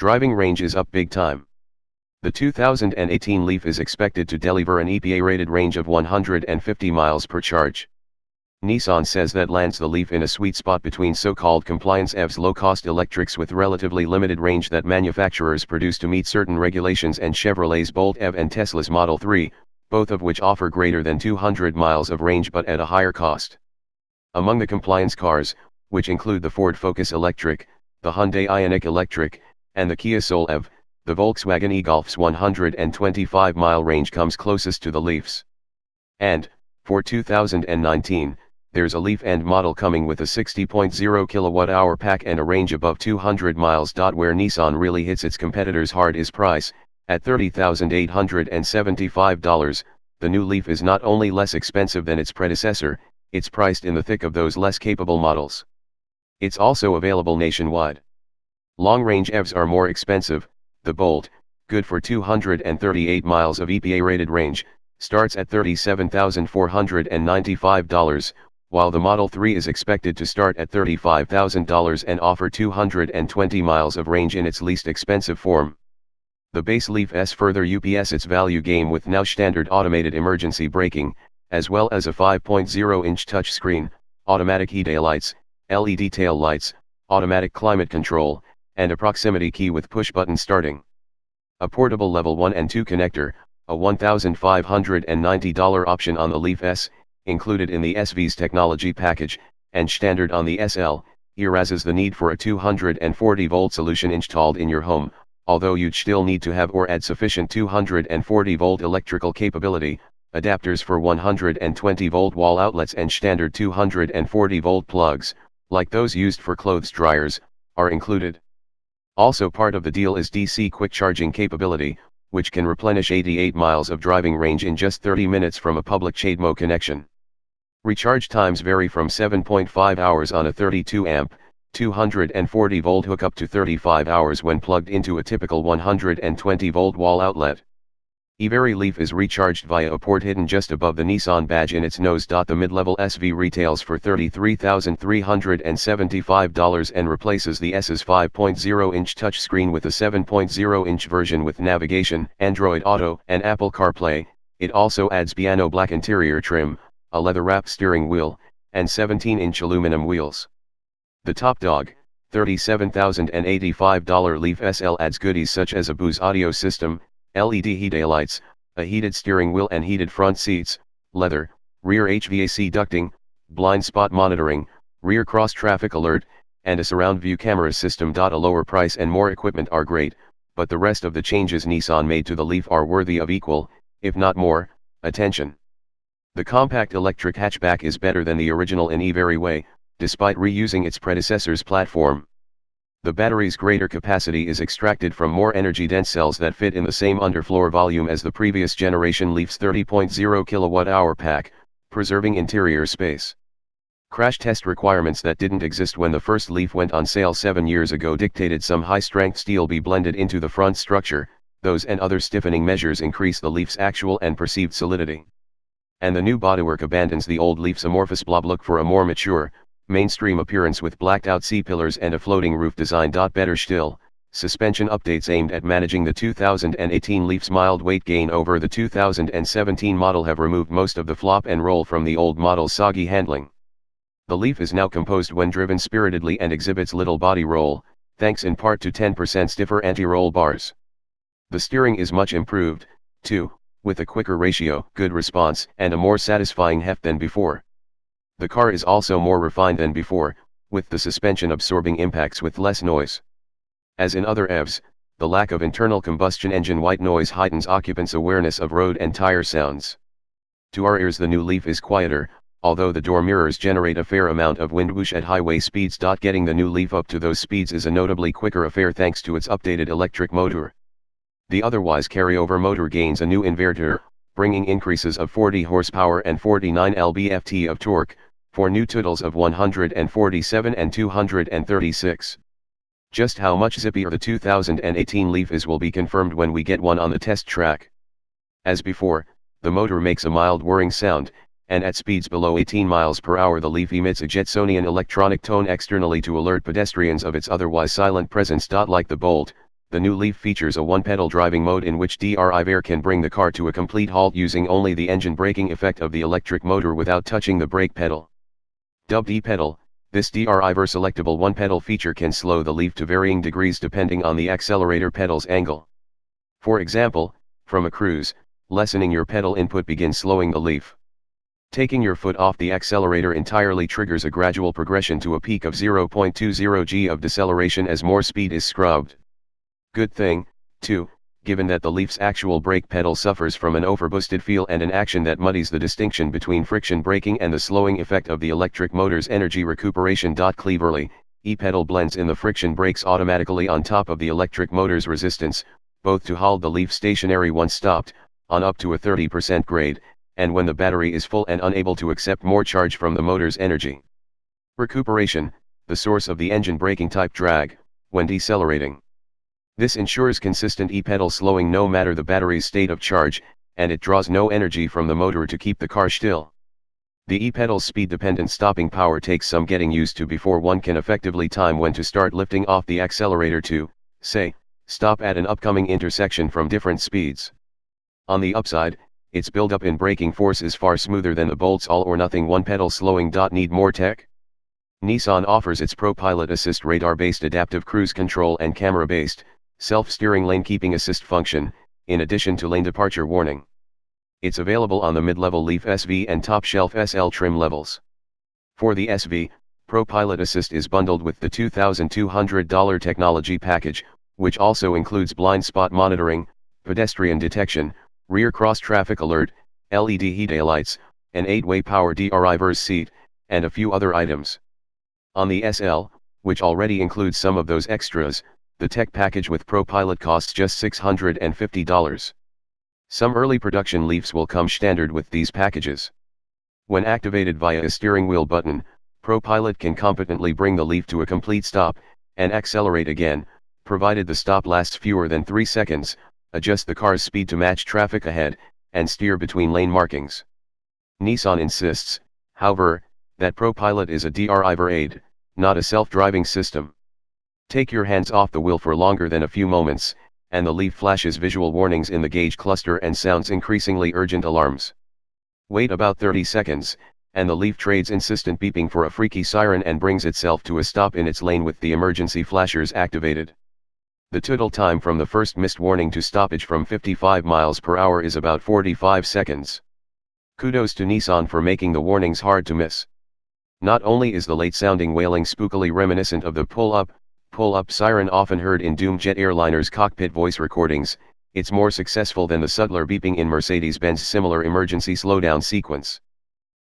Driving range is up big time. The 2018 Leaf is expected to deliver an EPA-rated range of 150 miles per charge. Nissan says that lands the Leaf in a sweet spot between so-called compliance EVs, low-cost electrics with relatively limited range that manufacturers produce to meet certain regulations, and Chevrolet's Bolt EV and Tesla's Model 3, both of which offer greater than 200 miles of range but at a higher cost. Among the compliance cars, which include the Ford Focus Electric, the Hyundai Ioniq Electric, and the Kia Soul EV, the Volkswagen e-Golf's 125-mile range comes closest to the Leaf's. And, for 2019, there's a Leaf End model coming with a 60.0 kilowatt-hour pack and a range above 200 miles. Where Nissan really hits its competitors hard is price. At $30,875, the new Leaf is not only less expensive than its predecessor, it's priced in the thick of those less capable models. It's also available nationwide. Long-range EVs are more expensive. The Bolt, good for 238 miles of EPA-rated range, starts at $37,495, while the Model 3 is expected to start at $35,000 and offer 220 miles of range in its least expensive form. The base Leaf S further ups its value game with now standard automated emergency braking, as well as a 5.0-inch touchscreen, automatic headlights, LED tail lights, automatic climate control, and a proximity key with push-button starting. A portable level 1 and 2 connector, a $1,590 option on the Leaf S, included in the SV's technology package, and standard on the SL, erases the need for a 240-volt solution installed in your home, although you'd still need to have or add sufficient 240-volt electrical capability. Adapters for 120-volt wall outlets and standard 240-volt plugs, like those used for clothes dryers, are included. Also part of the deal is DC quick charging capability, which can replenish 88 miles of driving range in just 30 minutes from a public CHAdeMO connection. Recharge times vary from 7.5 hours on a 32-amp, 240-volt hookup to 35 hours when plugged into a typical 120-volt wall outlet. Every Leaf is recharged via a port hidden just above the Nissan badge in its nose. The mid-level SV retails for $33,375 and replaces the S's 5.0-inch touchscreen with a 7.0-inch version with navigation, Android Auto, and Apple CarPlay. It also adds piano black interior trim, a leather-wrapped steering wheel, and 17-inch aluminum wheels. The top dog, $37,085 Leaf SL adds goodies such as a Bose audio system, LED headlights, a heated steering wheel and heated front seats, leather, rear HVAC ducting, blind spot monitoring, rear cross-traffic alert, and a surround view camera system. A lower price and more equipment are great, but the rest of the changes Nissan made to the Leaf are worthy of equal, if not more, attention. The compact electric hatchback is better than the original in every way, despite reusing its predecessor's platform. The battery's greater capacity is extracted from more energy-dense cells that fit in the same underfloor volume as the previous generation Leaf's 30.0 kilowatt-hour pack, preserving interior space. Crash test requirements that didn't exist when the first Leaf went on sale 7 years ago dictated some high-strength steel be blended into the front structure. Those and other stiffening measures increase the Leaf's actual and perceived solidity. And the new bodywork abandons the old Leaf's amorphous blob look for a more mature, mainstream appearance with blacked-out C-pillars and a floating roof design. Better still, suspension updates aimed at managing the 2018 Leaf's mild weight gain over the 2017 model have removed most of the flop and roll from the old model's soggy handling. The Leaf is now composed when driven spiritedly and exhibits little body roll, thanks in part to 10% stiffer anti-roll bars. The steering is much improved, too, with a quicker ratio, good response, and a more satisfying heft than before. The car is also more refined than before, with the suspension absorbing impacts with less noise. As in other EVs, the lack of internal combustion engine white noise heightens occupants' awareness of road and tire sounds. To our ears the new Leaf is quieter, although the door mirrors generate a fair amount of wind whoosh at highway speeds. Getting the new Leaf up to those speeds is a notably quicker affair thanks to its updated electric motor. The otherwise carryover motor gains a new inverter, bringing increases of 40 horsepower and 49 lb-ft of torque, for new totals of 147 and 236. Just how much zippier the 2018 Leaf is will be confirmed when we get one on the test track. As before, the motor makes a mild whirring sound, and at speeds below 18 miles per hour the Leaf emits a Jetsonian electronic tone externally to alert pedestrians of its otherwise silent presence. Like the Bolt, The new Leaf features a one-pedal driving mode in which driver can bring the car to a complete halt using only the engine braking effect of the electric motor without touching the brake pedal. Dubbed E-pedal, this driver selectable one-pedal feature can slow the Leaf to varying degrees depending on the accelerator pedal's angle. For example, from a cruise, lessening your pedal input begins slowing the Leaf. Taking your foot off the accelerator entirely triggers a gradual progression to a peak of 0.20 g of deceleration as more speed is scrubbed. Good thing, too, given that the Leaf's actual brake pedal suffers from an overboosted feel and an action that muddies the distinction between friction braking and the slowing effect of the electric motor's energy recuperation. Cleverly, E-pedal blends in the friction brakes automatically on top of the electric motor's resistance, both to hold the Leaf stationary once stopped, on up to a 30% grade, and when the battery is full and unable to accept more charge from the motor's energy. Recuperation, the source of the engine braking type drag, when decelerating. This ensures consistent E-pedal slowing no matter the battery's state of charge, and it draws no energy from the motor to keep the car still. The E-pedal's speed-dependent stopping power takes some getting used to before one can effectively time when to start lifting off the accelerator to, say, stop at an upcoming intersection from different speeds. On the upside, its buildup in braking force is far smoother than the Bolt's all-or-nothing one-pedal slowing. Need more tech? Nissan offers its ProPilot Assist radar-based adaptive cruise control and camera-based, self-steering lane keeping assist function, in addition to lane departure warning. It's available on the mid-level Leaf SV and top-shelf SL trim levels. For the SV, ProPilot Assist is bundled with the $2,200 technology package, which also includes blind spot monitoring, pedestrian detection, rear cross-traffic alert, LED headlights, an 8-way power driver's seat, and a few other items. On the SL, which already includes some of those extras, the tech package with ProPilot costs just $650. Some early production Leafs will come standard with these packages. When activated via a steering wheel button, ProPilot can competently bring the Leaf to a complete stop, and accelerate again, provided the stop lasts fewer than 3 seconds, adjust the car's speed to match traffic ahead, and steer between lane markings. Nissan insists, however, that ProPilot is a driver aid, not a self-driving system. Take your hands off the wheel for longer than a few moments, and the Leaf flashes visual warnings in the gauge cluster and sounds increasingly urgent alarms. Wait about 30 seconds, and the Leaf trades insistent beeping for a freaky siren and brings itself to a stop in its lane with the emergency flashers activated. The total time from the first missed warning to stoppage from 55 miles per hour is about 45 seconds. Kudos to Nissan for making the warnings hard to miss. Not only is the late-sounding wailing spookily reminiscent of the pull-up siren often heard in doomed jet airliners' cockpit voice recordings, it's more successful than the subtler beeping in Mercedes-Benz similar emergency slowdown sequence.